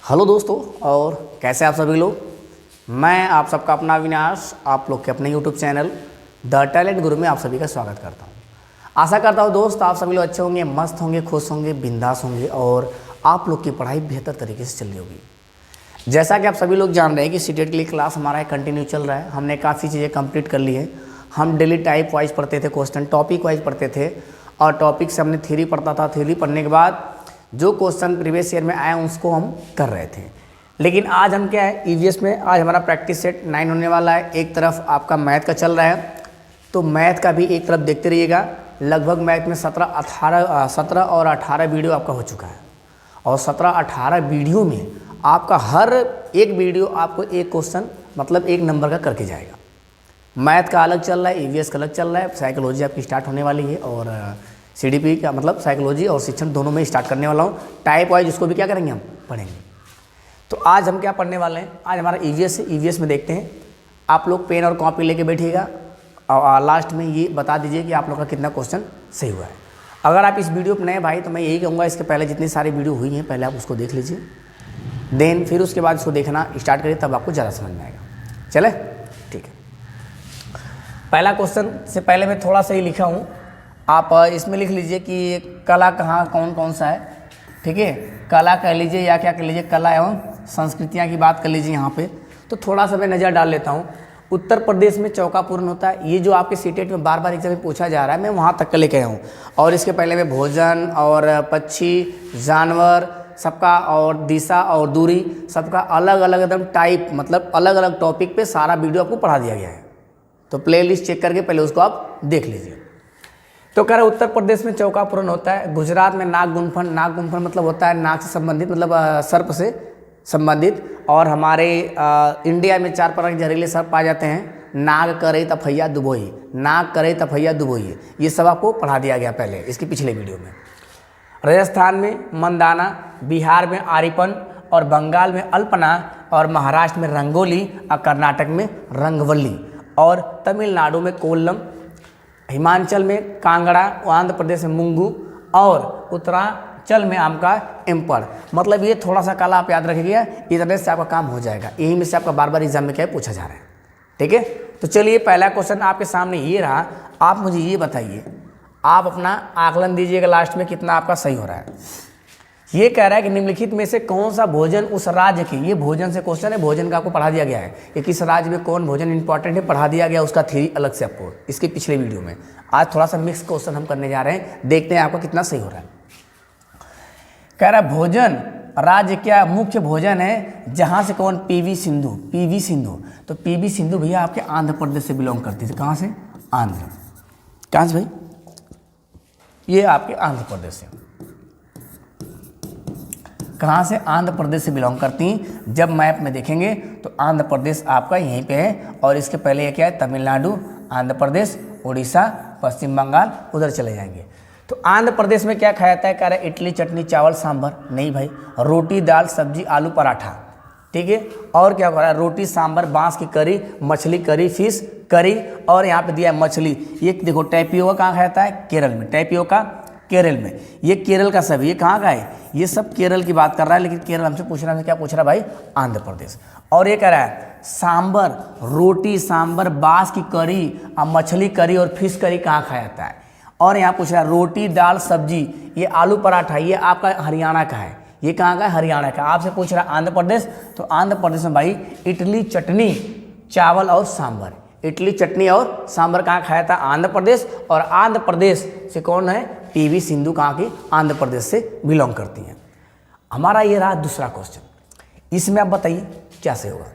Hello दोस्तों, और कैसे आप सभी लोग। मैं आप सबका अपना अविनाश आप लोग के अपने यूट्यूब चैनल द टैलेंट गुरु में आप सभी का स्वागत करता हूं। आशा करता हूं दोस्त आप सभी लोग अच्छे होंगे, मस्त होंगे, खुश होंगे, बिंदास होंगे और आप लोग की पढ़ाई बेहतर तरीके से चल रही होगी। जैसा कि आप सभी लोग जान रहे हैं कि सीटेट के लिए क्लास हमारा कंटिन्यू चल रहा है। हमने काफ़ी चीज़ें कंप्लीट कर ली है। हम डेली टाइप वाइज पढ़ते थे, क्वेश्चन टॉपिक वाइज पढ़ते थे और टॉपिक से हमने थ्योरी पढ़ता था। थ्योरी पढ़ने के बाद जो क्वेश्चन प्रीवियस ईयर में आए उसको हम कर रहे थे। लेकिन आज हम क्या है, ईवीएस में आज हमारा प्रैक्टिस सेट 9 होने वाला है। एक तरफ आपका मैथ का चल रहा है, तो मैथ का भी एक तरफ देखते रहिएगा। लगभग मैथ में 17 और 18 वीडियो आपका हो चुका है और 17-18 वीडियो में आपका हर एक वीडियो आपको एक क्वेश्चन मतलब एक नंबर का करके जाएगा। मैथ का अलग चल रहा है, ईवीएस का अलग चल रहा है, साइकोलॉजी आपकी स्टार्ट होने वाली है और सीडीपी का मतलब साइकोलॉजी और शिक्षण दोनों में स्टार्ट करने वाला हूँ। टाइप वाइज उसको भी क्या करेंगे, हम पढ़ेंगे। तो आज हम क्या पढ़ने वाले हैं, आज हमारा ईवीएस है। ईवीएस में देखते हैं, आप लोग पेन और कॉपी लेके बैठिएगा और लास्ट में ये बता दीजिए कि आप लोग का कितना क्वेश्चन सही हुआ है। अगर आप इस वीडियो पर नए भाई तो मैं यही कहूँगा, इसके पहले जितनी सारी वीडियो हुई हैं पहले आप उसको देख लीजिए, देन फिर उसके बाद इसको देखना स्टार्ट करिए, तब आपको ज़्यादा समझ में आएगा। चले ठीक है। पहला क्वेश्चन से पहले मैं थोड़ा सा ही लिखा हूँ, आप इसमें लिख लीजिए कि कला कहाँ कौन कौन सा है। ठीक है, कला कह लीजिए या क्या कह लीजिए, कला एवं संस्कृतियाँ की बात कर लीजिए। यहाँ पे तो थोड़ा सा मैं नज़र डाल लेता हूँ। उत्तर प्रदेश में चौका पूर्ण होता है, ये जो आपके सीटेट में बार बार एग्जाम में पूछा जा रहा है, मैं वहाँ तक का लेके आया हूँ। और इसके पहले में भोजन और पक्षी जानवर सबका और दिशा और दूरी सबका अलग अलग एकदम टाइप मतलब अलग अलग टॉपिक पे सारा वीडियो आपको पढ़ा दिया गया है। तो प्लेलिस्ट चेक करके पहले उसको आप देख लीजिए। तो कह रहे उत्तर प्रदेश में चौका पूर्ण होता है, गुजरात में नाग गुम्फन मतलब होता है नाग से संबंधित मतलब सर्प से संबंधित, और हमारे इंडिया में 4 प्रकार के जहरीले सर्प पाए जाते हैं, नाग, करे, तफैया, दुबोई। नाग, करे, तफैया, दुबोई, ये सब आपको पढ़ा दिया गया पहले इसके पिछले वीडियो में। राजस्थान में मंदाना, बिहार में आरिपन और बंगाल में अल्पना और महाराष्ट्र में रंगोली और कर्नाटक में रंगवल्ली और तमिलनाडु में कोल्लम, हिमाचल में कांगड़ा, आंध्र प्रदेश में मुंगू और उत्तरांचल में आपका एम्पर। मतलब ये थोड़ा सा काला आप याद रखिएगा, इतने से आपका काम हो जाएगा। यही में से आपका बार बार एग्जाम में क्या पूछा जा रहा है। ठीक है, तो चलिए पहला क्वेश्चन आपके सामने ये रहा। आप मुझे ये बताइए, आप अपना आकलन दीजिएगा लास्ट में कितना आपका सही हो रहा है। ये कह रहा है कि निम्नलिखित में से कौन सा भोजन उस राज्य की, ये भोजन से क्वेश्चन है, भोजन का आपको पढ़ा दिया गया है कि किस राज्य में कौन भोजन इंपॉर्टेंट है, पढ़ा दिया गया उसका थ्योरी अलग से आपको इसके पिछले वीडियो में। आज थोड़ा सा मिक्स क्वेश्चन हम करने जा रहे हैं, देखते हैं आपको कितना सही हो रहा है। कह रहा है भोजन राज्य क्या मुख्य भोजन है जहाँ से कौन, पीवी सिंधु। तो पीवी सिंधु भैया आपके आंध्र प्रदेश से बिलोंग करती थी। कहाँ से, आंध्र। कहाँ से भाई, ये आपके आंध्र प्रदेश से। कहाँ से, आंध्र प्रदेश से बिलोंग करती हैं। जब मैप में देखेंगे तो आंध्र प्रदेश आपका यहीं पे है और इसके पहले ये क्या है, तमिलनाडु, आंध्र प्रदेश, उड़ीसा, पश्चिम बंगाल, उधर चले जाएंगे। तो आंध्र प्रदेश में क्या खाया जाता है, कह रहा है इडली, चटनी, चावल, सांभर। नहीं भाई, रोटी, दाल, सब्जी, आलू पराठा। ठीक है, और क्या हो रहा है, रोटी, सांभर, बांस की करी, मछली करी, फिश करी, और यहाँ पे दिया है मछली। ये देखो टैपियोका कहाँ खाया जाता है, केरल में। टैपियोका केरल में, ये केरल का सब, ये कहाँ का है, ये सब केरल की बात कर रहा है। लेकिन केरल हमसे पूछ रहा है, क्या पूछ रहा है भाई, आंध्र प्रदेश। और ये कह रहा है सांबर, रोटी, सांबर, बांस की करी और मछली करी और फिश करी कहाँ खाया जाता है। और यहाँ पूछ रहा है रोटी, दाल, सब्जी, ये आलू पराठा, ये आपका हरियाणा का है। ये कहाँ का है, हरियाणा का। आपसे पूछ रहा है आंध्र प्रदेश, तो आंध्र प्रदेश में भाई इडली, चटनी, चावल और सांबर। इडली, चटनी और सांबर कहाँ खाया था, आंध्र प्रदेश। और आंध्र प्रदेश से कौन है, पीवी सिंधु कहाँ की, आंध्र प्रदेश से बिलोंग करती हैं। हमारा ये रहा दूसरा क्वेश्चन। इसमें आप बताइए क्या से होगा।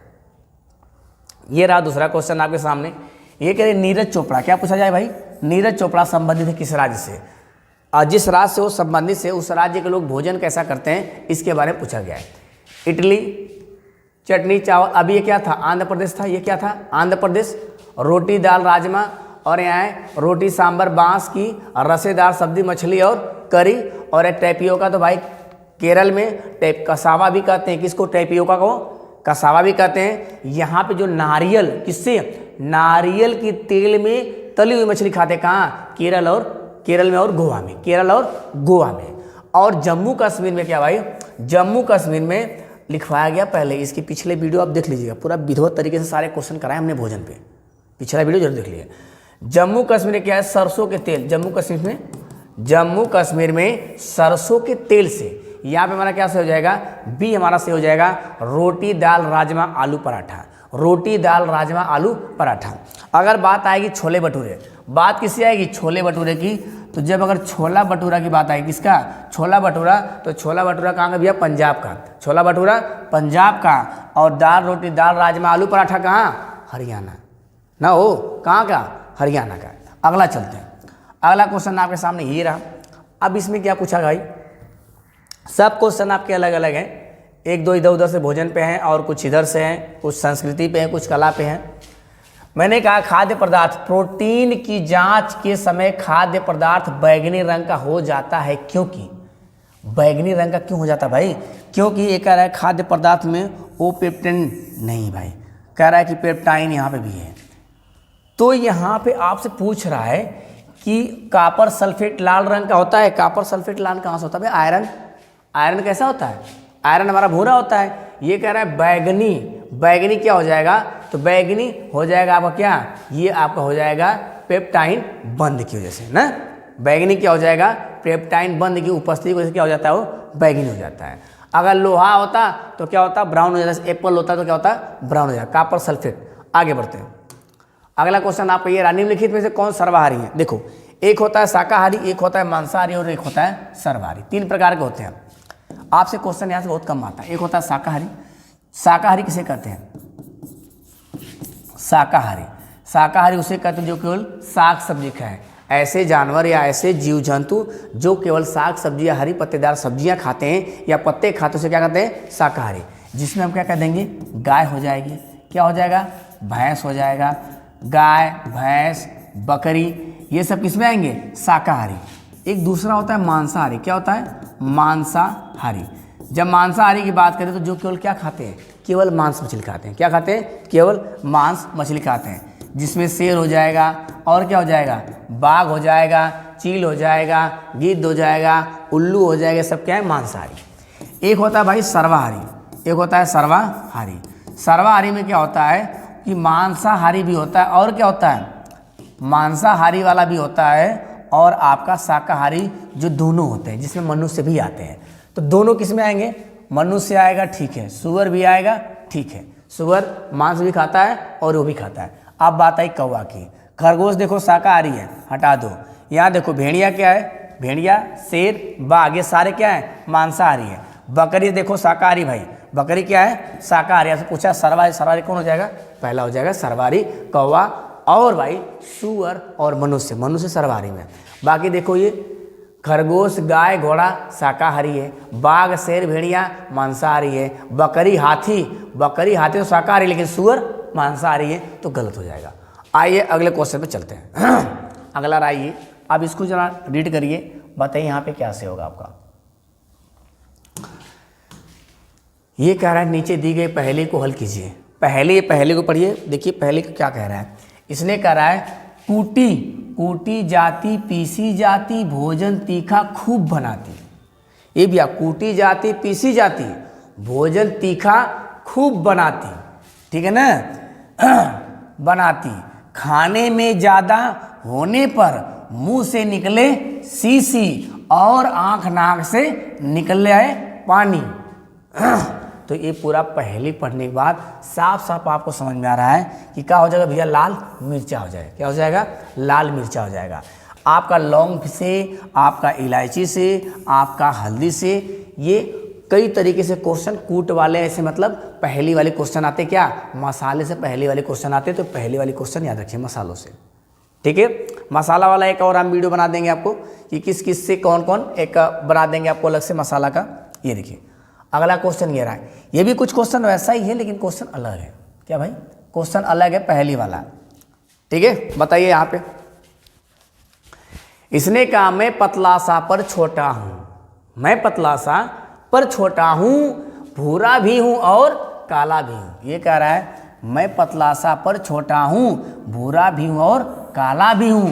ये रहा दूसरा क्वेश्चन आपके सामने। ये कह रहे नीरज चोपड़ा, क्या पूछा जाए भाई, नीरज चोपड़ा संबंधित है किस राज्य से, जिस राज्य से वो संबंधित से उस राज्य के लोग भोजन कैसा करते हैं इसके बारे में पूछा गया है। इडली, चटनी, चावल, अभी ये क्या था, आंध्र प्रदेश था। ये क्या था, आंध्र प्रदेश। रोटी, दाल, राजमा, और यहाँ है रोटी, सांबर, बांस की रसेदार सब्जी, मछली और करी। और एक टैपियोका, तो भाई केरल में कसावा भी कहते हैं। किसको, टैपियोका को कसावा भी कहते हैं। यहाँ पे जो नारियल, किससे, नारियल की तेल में तली हुई मछली खाते, कहाँ, केरल में और गोवा में, केरल और गोवा में। और जम्मू कश्मीर में क्या भाई, जम्मू कश्मीर में लिखवाया गया पहले। इसके पिछले वीडियो आप देख लीजिएगा, पूरा विधिवत तरीके से सारे क्वेश्चन कराए हमने भोजन पे, पिछला वीडियो जरूर देख लीजिए। जम्मू कश्मीर में क्या है, सरसों के तेल। जम्मू कश्मीर में सरसों के तेल से, यहाँ पे हमारा क्या से हो जाएगा, बी हमारा से हो जाएगा रोटी दाल राजमा आलू पराठा। रोटी दाल राजमा आलू पराठा। अगर बात आएगी छोले भटूरे, बात किससे आएगी, छोले भटूरे की। तो जब अगर छोला भटूरा की बात आएगी, किसका, छोला भटूरा, तो छोला भटूरा कहाँ का भैया, पंजाब का। छोला भटूरा पंजाब का। और दाल रोटी दाल राजमा आलू पराठा कहाँ, हरियाणा ना हो, कहाँ का, हरियाणा का। अगला चलते हैं, अगला क्वेश्चन आपके सामने ये रहा। अब इसमें क्या पूछा भाई, सब क्वेश्चन आपके अलग अलग हैं, एक दो इधर उधर से भोजन पे हैं और कुछ इधर से हैं, कुछ संस्कृति पे हैं, कुछ कला पे हैं। मैंने कहा खाद्य पदार्थ, प्रोटीन की जांच के समय खाद्य पदार्थ बैगनी रंग का हो जाता है, क्योंकि बैगनी रंग का क्यों हो जाता है भाई, क्योंकि ये कह रहा है खाद्य पदार्थ में ओ पेप्टाइन नहीं भाई, कह रहा है कि पेप्टाइन यहाँ पे भी है। तो यहाँ पे आपसे पूछ रहा है कि कॉपर सल्फेट लाल रंग का होता है। कॉपर सल्फेट लाल कहाँ से होता है भाई, आयरन। आयरन कैसा होता है, आयरन हमारा भूरा होता है। ये कह रहा है बैगनी, बैगनी क्या हो जाएगा, तो बैगनी हो जाएगा आपका क्या, ये आपका हो जाएगा पेप्टाइन बंद की वजह से ना। बैगनी क्या हो जाएगा, पेप्टाइन बंद की उपस्थिति की वजह से क्या हो जाता है, वो बैगनी हो जाता है। अगर लोहा होता तो क्या होता, ब्राउन हो जाता है। एप्पल होता तो क्या होता, ब्राउन हो जाएगा, कॉपर सल्फेट। आगे बढ़ते हैं, अगला क्वेश्चन आपका ये रहा, निम्नलिखित में से कौन सर्वाहारी है। देखो, एक होता है शाकाहारी, एक होता है मांसाहारी और एक होता है सर्वाहारी। तीन प्रकार के होते हैं। आपसे क्वेश्चन यहाँ से बहुत कम आता है। एक होता है शाकाहारी। शाकाहारी किसे कहते हैं, शाकाहारी, शाकाहारी उसे कहते हैं जो केवल साग सब्जी खाए। ऐसे जानवर या ऐसे जीव जंतु जो केवल साग सब्जी या हरी पत्तेदार सब्जियां खाते हैं या पत्ते खाते हैं, उसे क्या कहते हैं, शाकाहारी। जिसमें हम क्या कह देंगे, गाय हो जाएगी, क्या हो जाएगा, भैंस हो जाएगा। गाय भैंस बकरी ये सब किस में आएंगे, शाकाहारी। एक दूसरा होता है मांसाहारी। क्या होता है, मांसाहारी। जब मांसाहारी की बात करें तो जो केवल क्या खाते हैं, केवल मांस मछली खाते हैं। क्या खाते हैं, केवल मांस मछली खाते हैं। जिसमें शेर हो जाएगा और क्या हो जाएगा, बाघ हो जाएगा, चील हो जाएगा, गिद्ध हो जाएगा, उल्लू हो जाएगा, सब क्या है, मांसाहारी। एक होता है भाई सर्वाहारी, एक होता है सर्वाहारी। सर्वाहारी में क्या होता है कि मांसाहारी भी होता है और क्या होता है, मांसाहारी वाला भी होता है और आपका शाकाहारी, जो दोनों होते हैं, जिसमें मनुष्य भी आते हैं। तो दोनों किस में आएंगे, मनुष्य आएगा, ठीक है, सुअर भी आएगा, ठीक है, सुअर मांस भी खाता है और वो भी खाता है। अब बात आई कौवा की। खरगोश देखो शाकाहारी है, हटा दो। यहाँ देखो भेड़िया क्या है, भेड़िया, शेर, बाघ, ये सारे क्या है, मांसाहारी है। बकरी देखो शाकाहारी भाई, बकरी क्या है, शाकाहारी। आपसे पूछा सर्वाहारी, सर्वाहारी कौन हो जाएगा, पहला हो जाएगा सर्वाहारी कौवा, और भाई सुअर और मनुष्य, मनुष्य सर्वाहारी में। बाकी देखो ये खरगोश गाय घोड़ा शाकाहारी है, बाघ शेर भेड़िया मांसाहारी है, बकरी हाथी तो शाकाहारी, लेकिन सुअर मांसाहारी है, तो गलत हो जाएगा। आइए अगले क्वेश्चन पे चलते हैं। अगला आइए, अब इसको जरा रीड करिए, बताइए यहाँ पे क्या से होगा आपका। ये कह रहा है नीचे दी गई पहेली को हल कीजिए। पहेली को पढ़िए, देखिए पहेली को क्या कह रहा है। इसने कह रहा है कूटी जाती पीसी जाती भोजन तीखा खूब बनाती। ये भी कूटी जाती पीसी जाती भोजन तीखा खूब बनाती, ठीक है ना, बनाती। खाने में ज़्यादा होने पर मुंह से निकले सीसी और आँख नाक से निकले पानी। तो ये पूरा पहेली पढ़ने के बाद साफ साफ आपको समझ में आ रहा है कि क्या हो जाएगा भैया, लाल मिर्चा हो जाएगा। क्या हो जाएगा, लाल मिर्चा हो जाएगा। आपका लौंग से, आपका इलायची से, आपका हल्दी से, ये कई तरीके से क्वेश्चन कूट वाले ऐसे, मतलब पहेली वाले क्वेश्चन आते, क्या मसाले से पहेली वाले क्वेश्चन आते। तो पहेली वाले क्वेश्चन याद रखिए मसालों से, ठीक है। मसाला वाला एक और हम वीडियो बना देंगे आपको कि किस किस से कौन कौन एक बना देंगे आपको अलग से मसाला का। ये देखिए अगला क्वेश्चन ये रहा है। ये भी कुछ क्वेश्चन वैसा ही है लेकिन क्वेश्चन अलग है। क्या भाई, क्वेश्चन अलग है पहली वाला, ठीक है। बताइए यहाँ पे, इसने कहा मैं पतला सा पर छोटा हूं, मैं पतला सा पर छोटा हूं, भूरा भी हूं और काला भी हूं। ये कह रहा है मैं पतला सा पर छोटा हूं, भूरा भी हूं और काला भी हूं,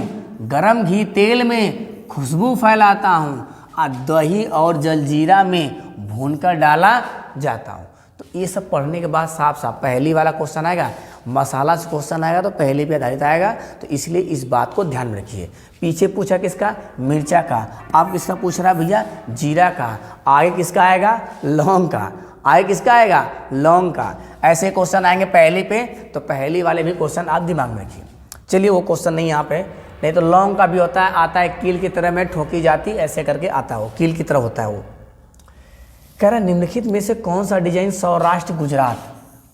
गरम घी तेल में खुशबू फैलाता हूं, और दही और जलजीरा में भूनकर डाला जाता हूं। तो ये सब पढ़ने के बाद साफ साफ पहली वाला क्वेश्चन आएगा, मसाला से क्वेश्चन आएगा तो पहले पे आधारित आएगा, तो इसलिए इस बात को ध्यान में रखिए। पीछे पूछा किसका, मिर्चा का, अब किसका पूछ रहा है भैया, जीरा का, आगे किसका आएगा, लौंग का, आगे किसका आएगा, लौंग का। ऐसे क्वेश्चन आएंगे पहले पे, तो पहली वाले भी क्वेश्चन आप दिमाग में रखिए। चलिए वो क्वेश्चन नहीं यहाँ पे, नहीं तो लौंग का भी होता है, आता है कील की तरह में ठोकी जाती, ऐसे करके आता है, वो कील की तरह होता है वो। कह रहा निम्नलिखित में से कौन सा डिजाइन सौराष्ट्र गुजरात,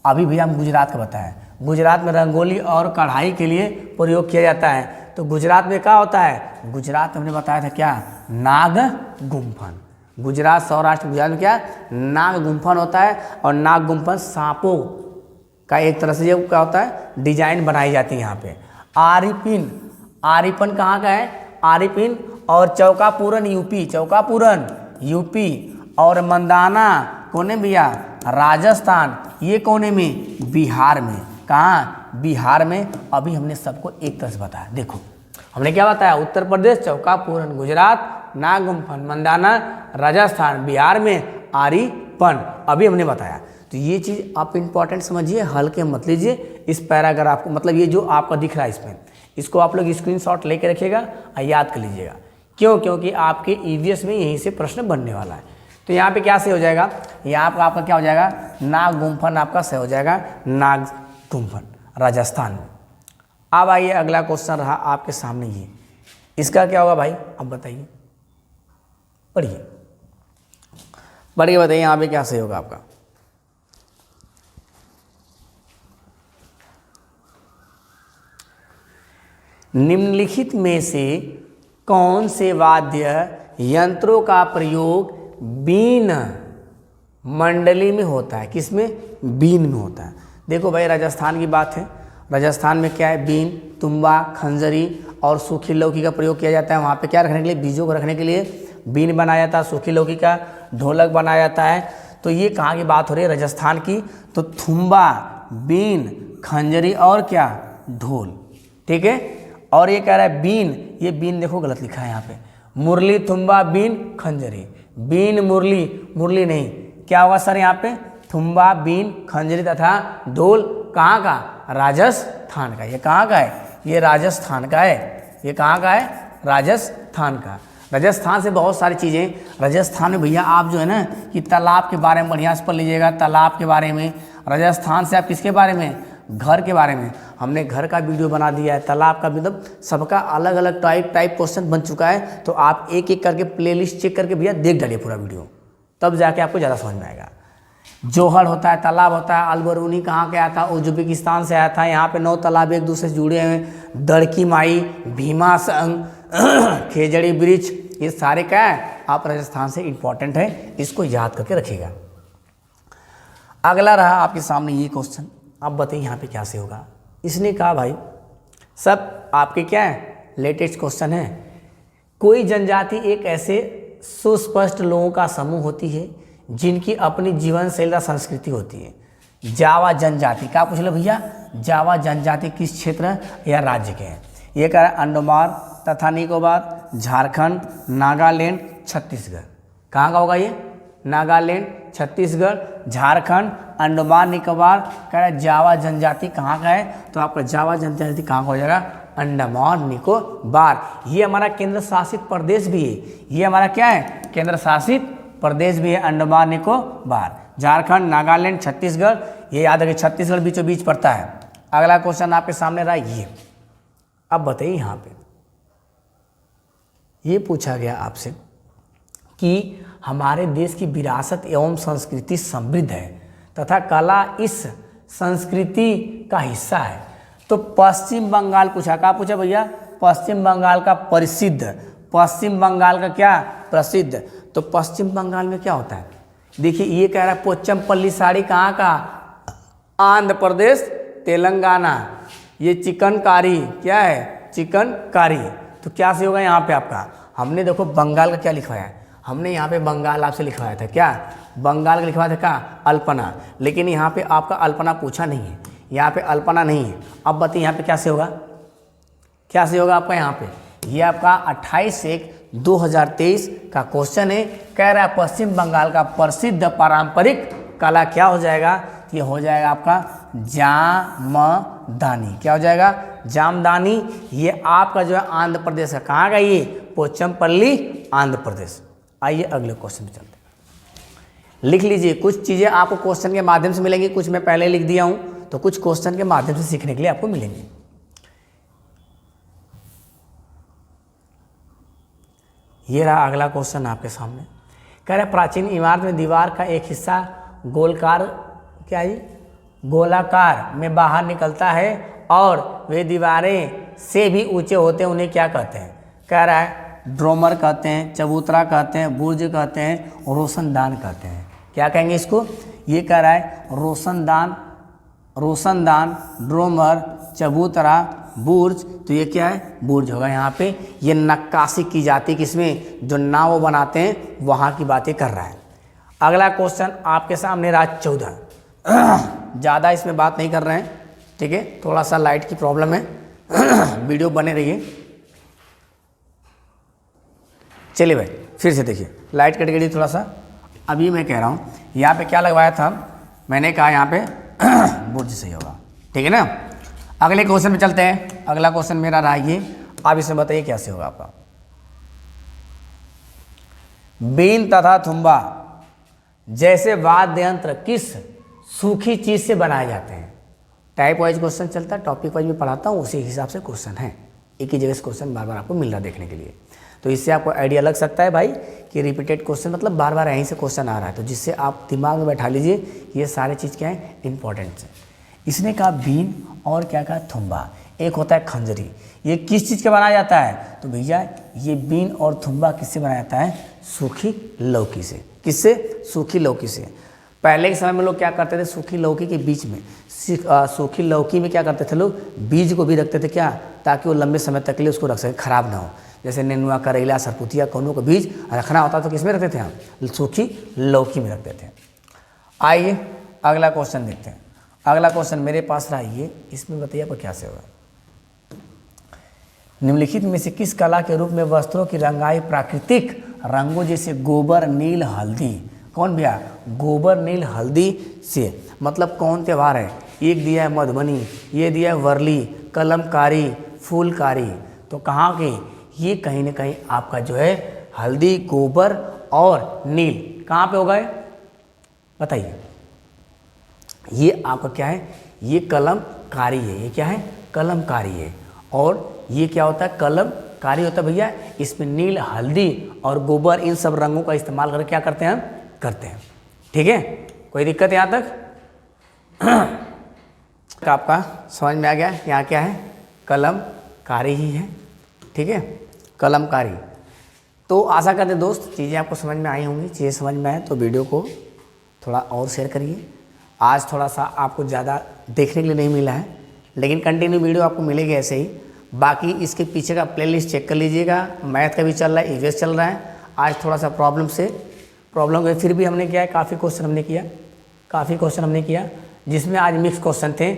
अभी भी हम गुजरात का बताएं, गुजरात में रंगोली और कढ़ाई के लिए प्रयोग किया जाता है, तो गुजरात में क्या होता है, गुजरात में हमने बताया था क्या, नाग गुम्फन। गुजरात सौराष्ट्र गुजरात में क्या, नाग गुम्फन होता है, और नाग गुम्फन सांपों का एक तरह से क्या होता है, डिजाइन बनाई जाती है यहाँ पे। आरीपिन, आरीपन कहाँ का है, आरीपिन, और चौकापूरन यूपी, चौकापूरन यूपी, और मंदाना कोने भैया, राजस्थान, ये कोने में, बिहार में। कहाँ, बिहार में। अभी हमने सबको एक तरह से बताया, देखो हमने क्या बताया, उत्तर प्रदेश चौकापूरन, गुजरात नागुम्फन, मंदाना राजस्थान, बिहार में आरीपन, अभी हमने बताया। तो ये चीज़ आप इंपॉर्टेंट समझिए, हल्के मत लीजिए। इस पैराग्राफ को, मतलब ये जो आपका दिख रहा है इसमें, इसको आप लोग स्क्रीनशॉट लेके रखिएगा और याद कर लीजिएगा। क्यों, क्योंकि आपके ईवीएस में यहीं से प्रश्न बनने वाला है। तो यहाँ पे क्या सही हो जाएगा, यहाँ पर आपका क्या हो जाएगा, नाग गुम्फन आपका सही हो जाएगा, नाग गुम्फन राजस्थान में। अब आइए अगला क्वेश्चन रहा आपके सामने, ये इसका क्या होगा भाई, अब बताइए, पढ़िए पढ़िए, बताइए यहाँ पे क्या सही होगा आपका। निम्नलिखित में से कौन से वाद्य यंत्रों का प्रयोग बीन मंडली में होता है, किसमें, बीन में होता है। देखो भाई राजस्थान की बात है, राजस्थान में क्या है, बीन, तुम्बा, खंजरी और सूखी लौकी का प्रयोग किया जाता है। वहाँ पे क्या रखने के लिए, बीजों को रखने के लिए बीन बनाया जाता है, सूखी लौकी का ढोलक बनाया जाता है। तो ये कहाँ की बात हो रही है, राजस्थान की। तो थुम्बा, बीन, खंजरी और क्या, ढोल, ठीक है। और ये कह रहा है बीन, ये बीन देखो गलत लिखा है यहाँ पे, मुरली, थुम्बा, बीन, खंजरी, बीन मुरली, मुरली नहीं, क्या होगा सर यहाँ पे, थुम्बा, बीन, खंजरी तथा ढोल कहाँ का, राजस्थान का। ये कहाँ का है, ये राजस्थान का है। ये कहाँ का है, राजस्थान का। राजस्थान से बहुत सारी चीज़ें, राजस्थान में भैया आप जो है ना कि तालाब के बारे में बढ़िया से पढ़ लीजिएगा, तालाब के बारे में। राजस्थान से आप किसके बारे में, घर के बारे में। हमने घर का वीडियो बना दिया है, तालाब का, मतलब सबका अलग अलग टाइप क्वेश्चन बन चुका है। तो आप एक एक करके प्लेलिस्ट चेक करके भैया देख डालिए पूरा वीडियो, तब जाके आपको ज़्यादा समझ में आएगा। जोहर होता है, तालाब होता है। अलबरूनी कहाँ के आया था, उज्बेकिस्तान से आया था। यहाँ पे 9 तालाब एक दूसरे से जुड़े हैं। दड़की माई, भीमा संग, खेजड़ी वृक्ष, ये सारे क्या है, आप राजस्थान से इंपॉर्टेंट है, इसको याद करके रखिएगा। अगला रहा आपके सामने ये क्वेश्चन, आप बताइए यहाँ पे क्या से होगा। इसने कहा भाई सब आपके क्या है, लेटेस्ट क्वेश्चन है। कोई जनजाति एक ऐसे सुस्पष्ट लोगों का समूह होती है जिनकी अपनी जीवन शैली संस्कृति होती है। जावा जनजाति, क्या पूछ लो भैया, जावा जनजाति किस क्षेत्र या राज्य के हैं। ये कह रहा है अंडमान तथा निकोबार, झारखंड, नागालैंड, छत्तीसगढ़। कहाँ का होगा ये, नागालैंड, छत्तीसगढ़, झारखंड, अंडमान निकोबार। कह रहा है जावा जनजाति कहाँ का है, तो आपका जावा जनजाति कहाँ का हो जाएगा, अंडमान निकोबार। ये हमारा केंद्र शासित प्रदेश भी है, ये हमारा क्या है, केंद्र शासित प्रदेश भी है, अंडमान निकोबार। झारखंड, नागालैंड, छत्तीसगढ़, ये याद रखिए, छत्तीसगढ़ बीचों बीच पड़ता है। अगला क्वेश्चन आपके सामने रहा ये, अब बताइए यहाँ पे ये पूछा गया आपसे कि हमारे देश की विरासत एवं संस्कृति समृद्ध है तथा कला इस संस्कृति का हिस्सा है। तो पश्चिम बंगाल पूछा, क्या पूछा भैया, पश्चिम बंगाल का प्रसिद्ध, पश्चिम बंगाल का क्या प्रसिद्ध। तो पश्चिम बंगाल में क्या होता है, देखिए ये कह रहा है पोचमपल्ली साड़ी कहाँ का, आंध्र प्रदेश, तेलंगाना। ये चिकनकारी क्या है, चिकनकारी। तो क्या से होगा यहाँ पे आपका, हमने देखो बंगाल का क्या लिखवाया है, हमने यहाँ पे बंगाल आपसे लिखवाया था, क्या बंगाल का लिखवाया था, क्या अल्पना। लेकिन यहाँ पे आपका अल्पना पूछा नहीं है, यहाँ पे अल्पना नहीं है। अब बताइए यहाँ पे क्या से होगा, क्या से होगा आपका यहाँ पे, ये आपका 28/1/2023 का क्वेश्चन है। कह रहा है पश्चिम बंगाल का प्रसिद्ध पारंपरिक काला क्या हो जाएगा, ये हो जाएगा आपका जामदानी। क्या हो जाएगा, जामदानी। ये आपका जो है आंध्र प्रदेश का, कहाँ का, ये पोचमपल्ली आंध्र प्रदेश। आइए अगले क्वेश्चन पे चलते हैं। लिख लीजिए, कुछ चीज़ें आपको क्वेश्चन के माध्यम से मिलेंगी, कुछ मैं पहले लिख दिया हूँ, तो कुछ क्वेश्चन के माध्यम से सीखने के लिए आपको मिलेंगे। ये रहा अगला क्वेश्चन आपके सामने। कह रहे प्राचीन इमारत में दीवार का एक हिस्सा गोलकार, क्या है, गोलाकार में बाहर निकलता है और वे दीवारें से भी ऊंचे होते हैं, उन्हें क्या कहते हैं। कह रहा है ड्रोमर कहते हैं, चबूतरा कहते हैं, बुर्ज कहते हैं, रोशनदान कहते हैं। क्या कहेंगे इसको, ये कह रहा है रोशनदान, रोशनदान, ड्रोमर, चबूतरा, बुर्ज। तो ये क्या है, बुर्ज होगा। यहाँ पे ये नक्काशी की जाती किसमें, जो नाव बनाते हैं वहाँ की बातें कर रहा है। अगला क्वेश्चन आपके सामने रहा 14। ज़्यादा इसमें बात नहीं कर रहे हैं, ठीक है, थोड़ा सा लाइट की प्रॉब्लम है, वीडियो बने रहिए। चलिए भाई फिर से देखिए, लाइट कट गई थोड़ा सा। अभी मैं कह रहा हूँ यहाँ पे क्या लगवाया था, मैंने कहा यहाँ पे बुर्ज सही होगा, ठीक है ना। अगले क्वेश्चन पे चलते हैं। अगला क्वेश्चन मेरा रहा ये, आप इसमें बताइए कैसे होगा आपका। बीन तथा थुम्बा जैसे वाद्य यंत्र किस सूखी चीज से बनाए जाते हैं। टाइप वाइज क्वेश्चन चलता है, टॉपिक वाइज भी पढ़ाता हूँ, उसी हिसाब से क्वेश्चन है, एक ही जगह से क्वेश्चन बार बार आपको मिल रहा देखने के लिए। तो इससे आपको आइडिया लग सकता है भाई कि रिपीटेड क्वेश्चन मतलब बार बार यहीं से क्वेश्चन आ रहा है, तो जिससे आप दिमाग में बैठा लीजिए ये सारे चीज़ क्या है, इंपॉर्टेंट है। इसने कहा बीन और क्या कहा, थुम्बा। एक होता है खंजरी, ये किस चीज़ का बनाया जाता है, तो भैया ये बीन और थुम्बा किससे बनाया जाता है, सूखी लौकी से। किससे, सूखी लौकी से। पहले के समय में लोग क्या करते थे, सूखी लौकी के बीच में, सूखी लौकी में क्या करते थे लोग, बीज को भी रखते थे, क्या, ताकि वो लंबे समय तक के लिए उसको रख सके, खराब ना हो। जैसे नेनुआ, करेला, सरपुतिया, कोनो का बीज रखना होता तो किस में रखते थे हम, सूखी लौकी में रखते थे। आइए अगला क्वेश्चन देखते हैं। अगला क्वेश्चन मेरे पास रहा ये, इसमें बताइए आपको क्या से होगा। निम्नलिखित में से किस कला के रूप में वस्त्रों की रंगाई प्राकृतिक रंगों जैसे गोबर, नील, हल्दी, कौन भैया, गोबर, नील, हल्दी से, मतलब कौन त्यौहार है। एक दिया है मधुबनी, ये दिया है वर्ली, कलमकारी, फूलकारी। तो कहाँ के, ये कहीं ना कहीं आपका जो है हल्दी, गोबर और नील कहाँ पे होगा, बताइए। ये आपका क्या है, ये कलमकारी है, ये क्या है, कलमकारी है। और ये क्या होता है, कलमकारी होता है भैया, इसमें नील, हल्दी और गोबर, इन सब रंगों का इस्तेमाल करके क्या करते हैं, हम करते हैं, ठीक है। कोई दिक्कत यहाँ तक आपका समझ में आ गया। यहाँ क्या है, कलमकारी ही है, ठीक है, कलमकारी। तो आशा करते दोस्त चीज़ें आपको समझ में आई होंगी। चीज़ें समझ में आए तो वीडियो को थोड़ा और शेयर करिए। आज थोड़ा सा आपको ज़्यादा देखने के लिए नहीं मिला है, लेकिन कंटिन्यू वीडियो आपको मिलेगी ऐसे ही। बाकी इसके पीछे का प्लेलिस्ट चेक कर लीजिएगा, मैथ का भी चल रहा है, ईवीएस चल रहा है। आज थोड़ा सा प्रॉब्लम है, फिर भी हमने किया है, काफ़ी क्वेश्चन हमने किया, जिसमें आज मिक्स क्वेश्चन थे।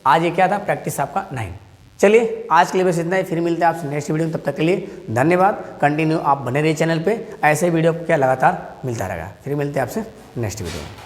आज ये क्या था, प्रैक्टिस आपका 9। चलिए आज के लिए बस इतना ही, फिर मिलते हैं आपसे नेक्स्ट वीडियो में। तब तक के लिए धन्यवाद। कंटिन्यू आप बने रहिए चैनल पे, ऐसे वीडियो क्या लगातार मिलता रहेगा। फिर मिलते हैं आपसे नेक्स्ट वीडियो में।